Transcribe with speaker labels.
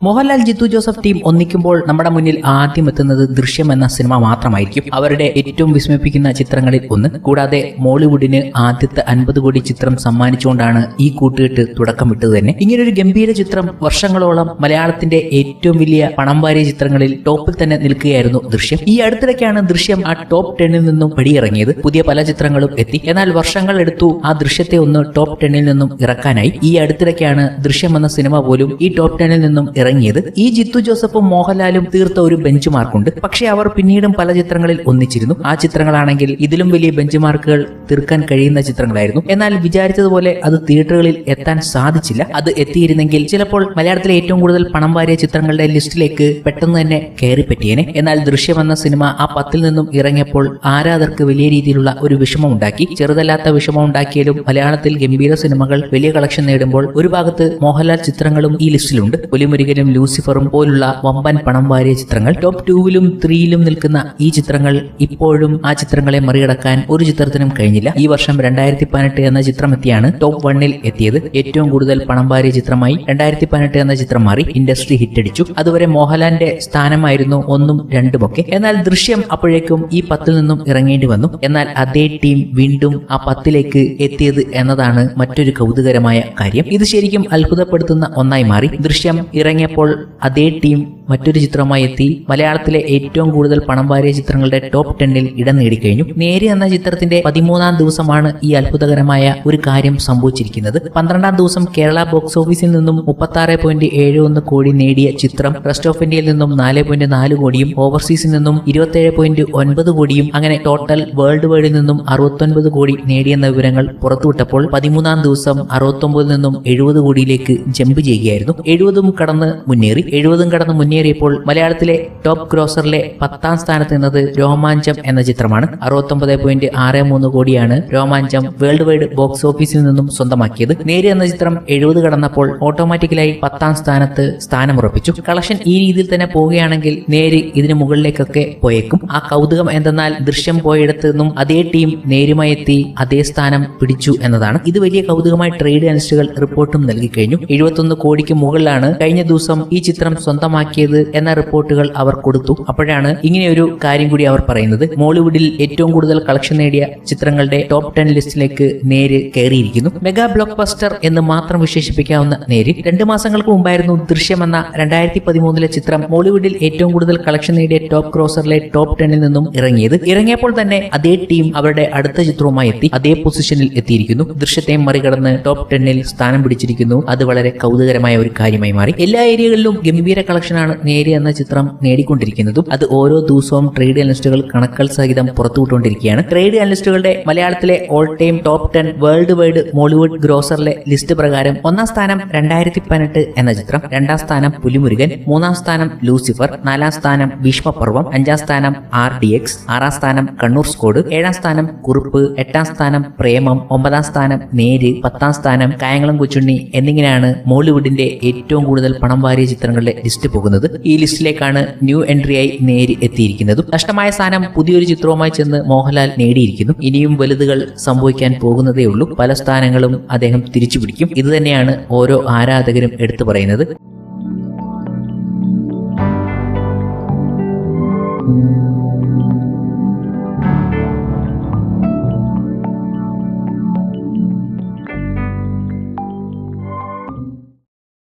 Speaker 1: Mohanlal Jithu Joseph team ഒന്നിക്കുമ്പോൾ നമ്മുടെ മുന്നിൽ ആദ്യം എത്തുന്നത് ദൃശ്യം എന്ന സിനിമ മാത്രമായിരിക്കും. അവരുടെ ഏറ്റവും വിസ്മയിപ്പിക്കുന്ന ചിത്രങ്ങളിൽ ഒന്ന്. കൂടാതെ മോളിവുഡിന് ആദ്യത്തെ 50 കോടി ചിത്രം സമ്മാനിച്ചുകൊണ്ടാണ് ഈ കൂട്ടുകെട്ട് തുടക്കമിട്ടത് തന്നെ. ഇങ്ങനൊരു ഗംഭീര ചിത്രം വർഷങ്ങളോളം മലയാളത്തിന്റെ ഏറ്റവും വലിയ പണം വാരിയ ചിത്രങ്ങളിൽ ടോപ്പിൽ തന്നെ നിൽക്കുകയായിരുന്നു ദൃശ്യം. ഈ അടുത്തിടയ്ക്കാണ് ദൃശ്യം ആ ടോപ്പ് 10ൽ നിന്നും പടിയിറങ്ങിയത്. പുതിയ പല ചിത്രങ്ങളും എത്തി. എന്നാൽ വർഷങ്ങൾ എടുത്തു ആ ദൃശ്യത്തെ ഒന്ന് ടോപ്പ് 10ൽ നിന്നും ഇറക്കാനായി. ഈ അടുത്തിടയ്ക്കാണ് ദൃശ്യം എന്ന സിനിമ പോലും ഈ ടോപ്പ് 10ൽ നിന്നും ഇറങ്ങിയത്. ഈ ജിത്തു ജോസഫും മോഹൻലാലും തീർത്ത ഒരു ബെഞ്ച് മാർക്കുണ്ട്. പക്ഷേ അവർ പിന്നീടും പല ചിത്രങ്ങളിൽ ഒന്നിച്ചിരുന്നു. ആ ചിത്രങ്ങളാണെങ്കിൽ ഇതിലും വലിയ ബെഞ്ച് മാർക്കുകൾ തീർക്കാൻ കഴിയുന്ന ചിത്രങ്ങളായിരുന്നു. എന്നാൽ വിചാരിച്ചതുപോലെ അത് തിയേറ്ററുകളിൽ എത്താൻ സാധിച്ചില്ല. അത് എത്തിയിരുന്നെങ്കിൽ ചിലപ്പോൾ മലയാളത്തിലെ ഏറ്റവും കൂടുതൽ പണം വാരിയ ചിത്രങ്ങളുടെ ലിസ്റ്റിലേക്ക് പെട്ടെന്ന് തന്നെ കയറി പറ്റിയേനെ. എന്നാൽ ദൃശ്യം എന്ന സിനിമ ആ 10ൽ നിന്നും ഇറങ്ങിയപ്പോൾ ആരാധകർക്ക് വലിയ രീതിയിലുള്ള ഒരു വിഷമം ഉണ്ടാക്കി. ചെറുതല്ലാത്ത വിഷമം ഉണ്ടാക്കിയാലും മലയാളത്തിൽ ഗംഭീര സിനിമകൾ വലിയ കളക്ഷൻ നേടുമ്പോൾ ഒരു ഭാഗത്ത് മോഹൻലാൽ ചിത്രങ്ങളും ഈ ലിസ്റ്റിലുണ്ട്. പുലിമുരുകനും ലൂസിഫറും പോലുള്ള വമ്പൻ പണം വാരിയ ചിത്രങ്ങൾ. ടോപ്പ് 2ലും 3ലും നിൽക്കുന്ന ഈ ചിത്രങ്ങൾ ഇപ്പോഴും ആ ചിത്രങ്ങളെ മറികടക്കാൻ ഒരു ചിത്രത്തിനും കഴിഞ്ഞില്ല. ഈ വർഷം 2018 എന്ന ചിത്രം എത്തിയാണ് ടോപ്പ് 1ൽ എത്തിയത്. ഏറ്റവും കൂടുതൽ പണം വാരിയ ചിത്രമായി 2018 എന്ന ചിത്രം മാറി. ഇൻഡസ്ട്രി ഹിറ്റടിച്ചു. അതുവരെ മോഹൻലാലിന്റെ സ്ഥാനമായിരുന്നു 1ഉം 2ഉം ഒക്കെ. എന്നാൽ ദൃശ്യം അപ്പോഴേക്കും ഈ 10ൽ നിന്നും ഇറങ്ങേണ്ടി വന്നു. എന്നാൽ അതേ ടീം വീണ്ടും ആ 10ലേക്ക് എത്തിയത് എന്നതാണ് മറ്റൊരു കൗതുകരമായ കാര്യം. ഇത് ശരിക്കും അത്ഭുതപ്പെടുത്തുന്ന ഒന്നായി മാറി. ദൃശ്യം ഇറങ്ങിയപ്പോൾ അതേ ടീം മറ്റൊരു ചിത്രമായി എത്തി മലയാളത്തിലെ ഏറ്റവും കൂടുതൽ പണം വാരിയ ചിത്രങ്ങളുടെ ടോപ്പ് 10ൽ ഇടം നേടിക്കഴിഞ്ഞു. നേര് എന്ന ചിത്രത്തിന്റെ 13ാം ദിവസമാണ് ഈ അത്ഭുതകരമായ ഒരു കാര്യം സംഭവിച്ചിരിക്കുന്നത്. 12ാം ദിവസം കേരള ബോക്സ് ഓഫീസിൽ നിന്നും 36.71 കോടി നേടിയ ചിത്രം റെസ്റ്റ് ഓഫ് ഇന്ത്യയിൽ നിന്നും 4.4 കോടിയും ഓവർസീസിൽ നിന്നും 27.9 കോടിയും അങ്ങനെ ടോട്ടൽ വേൾഡ് വൈഡിൽ നിന്നും 69 കോടി നേടിയെന്ന വിവരങ്ങൾ പുറത്തുവിട്ടപ്പോൾ 13ാം ദിവസം 69ൽ നിന്നും 70 കോടിയിലേക്ക് ജമ്പ് ചെയ്യുകയായിരുന്നു. 70ഉം കടന്ന് മുന്നേറി. 70ഉം കടന്ന് മുന്നേറിയപ്പോൾ മലയാളത്തിലെ ടോപ്പ് ഗ്രോസറിലെ 10ാം സ്ഥാനത്ത് നിന്നത് രോമാഞ്ചം എന്ന ചിത്രമാണ്. 69.63 കോടിയാണ് രോമാഞ്ചം വേൾഡ് വൈഡ് ബോക്സ് ഓഫീസിൽ നിന്നും സ്വന്തമാക്കിയത്. നേര് എന്ന ചിത്രം 70 കടന്നപ്പോൾ ഓട്ടോമാറ്റിക്കലായി 10ാം സ്ഥാനത്ത് സ്ഥാനമുറപ്പിച്ചു. കളക്ഷൻ ഈ രീതിയിൽ തന്നെ പോവുകയാണെങ്കിൽ നേര് ഇതിന് മുകളിലേക്കൊക്കെ പോയേക്കും. ആ കൗതുകം എന്തെന്നാൽ ദൃശ്യം പോയിടത്ത് നിന്നും അതേ ടീം നേരുമായി എത്തി അതേ സ്ഥാനം പിടിച്ചു എന്നതാണ്. ഇത് വലിയ കൗതുകമായി ട്രേഡ് അനലിസ്റ്റുകൾ റിപ്പോർട്ടും നൽകി കഴിഞ്ഞു. 71 കോടിക്ക് മുകളിലാണ് കഴിഞ്ഞ ദിവസം ഈ ചിത്രം സ്വന്തമാക്കിയത് എന്ന റിപ്പോർട്ടുകൾ അവർ കൊടുത്തു. അപ്പോഴാണ് ഇങ്ങനെയൊരു കാര്യം കൂടി അവർ പറയുന്നത്. മോളിവുഡിൽ ഏറ്റവും കൂടുതൽ കളക്ഷൻ നേടിയ ചിത്രങ്ങളുടെ ടോപ്പ് 10 ലിസ്റ്റിലേക്ക് നേര് കയറിയിരിക്കുന്നു. മെഗാ ബ്ലോക്ക് ബസ്റ്റർ എന്ന് മാത്രം വിശേഷിപ്പിക്കാവുന്ന നേര് 2 മാസങ്ങൾക്ക് മുമ്പായിരുന്നു ദൃശ്യം എന്ന 2013ലെ ചിത്രം മോളിവുഡിൽ ഏറ്റവും കൂടുതൽ കളക്ഷൻ നേടിയ ടോപ്പ് ക്രോസറിലെ ടോപ്പ് 10ൽ നിന്നും ഇറങ്ങിയത്. ഇറങ്ങിയപ്പോൾ തന്നെ അതേ ടീം അവരുടെ അടുത്ത ചിത്രവുമായി എത്തി അതേ പൊസിഷനിൽ എത്തിയിരിക്കുന്നു. ദൃശ്യത്തെ മറികടന്ന് ടോപ്പ് 10ൽ സ്ഥാനം പിടിച്ചിരിക്കുന്നു. അത് വളരെ കൗതുകരമായ ഒരു കാര്യമായി മാറി. എല്ലാ ഏരിയകളിലും ഗംഭീര കളക്ഷനാണ് നേര് എന്ന ചിത്രം നേടിക്കൊണ്ടിരിക്കുന്നതും. അത് ഓരോ ദിവസവും ട്രേഡ് അനലിസ്റ്റുകൾ കണക്കുകൾ സഹിതം പുറത്തുവിട്ടുകൊണ്ടിരിക്കുകയാണ്. ട്രേഡ് അനലിസ്റ്റുകളുടെ മലയാളത്തിലെ all time top 10 world wide Mollywood ഗ്രോസറിലെ ലിസ്റ്റ് പ്രകാരം 1ാം സ്ഥാനം 2018 എന്ന ചിത്രം, 2ാം സ്ഥാനം പുലിമുരുകൻ, 3ാം സ്ഥാനം ലൂസിഫർ, 4ാം സ്ഥാനം ഭീഷ്മപർവം, 5ാം സ്ഥാനം RDX, 6ാം സ്ഥാനം കണ്ണൂർ സ്കോഡ്, 7ാം സ്ഥാനം കുറുപ്പ്, 8ാം സ്ഥാനം പ്രേമം, 9ാം സ്ഥാനം നേര്, 10ാം സ്ഥാനം കായംകുളം കൊച്ചുണ്ണി എന്നിങ്ങനെയാണ് മോളിവുഡിന്റെ ഏറ്റവും കൂടുതൽ പണം വാരിയ ചിത്രങ്ങളുടെ ലിസ്റ്റ് പോകുന്നത്. ഈ ലിസ്റ്റിലേക്കാണ് ന്യൂ എൻട്രിയായി നേര് എത്തിയിരിക്കുന്നതും. നഷ്ടമായ സ്ഥാനം പുതിയൊരു ചിത്രവുമായി ചെന്ന് മോഹൻലാൽ നേടിയിരിക്കുന്നു. ഇനിയും വലുതുകൾ സംഭവിക്കാൻ പോകുന്നതേ ഉള്ളൂ. പല സ്ഥാനങ്ങളും അദ്ദേഹം തിരിച്ചു പിടിക്കും. ഇത് തന്നെയാണ് ഓരോ ആരാധകരും എടുത്തു പറയുന്നത്.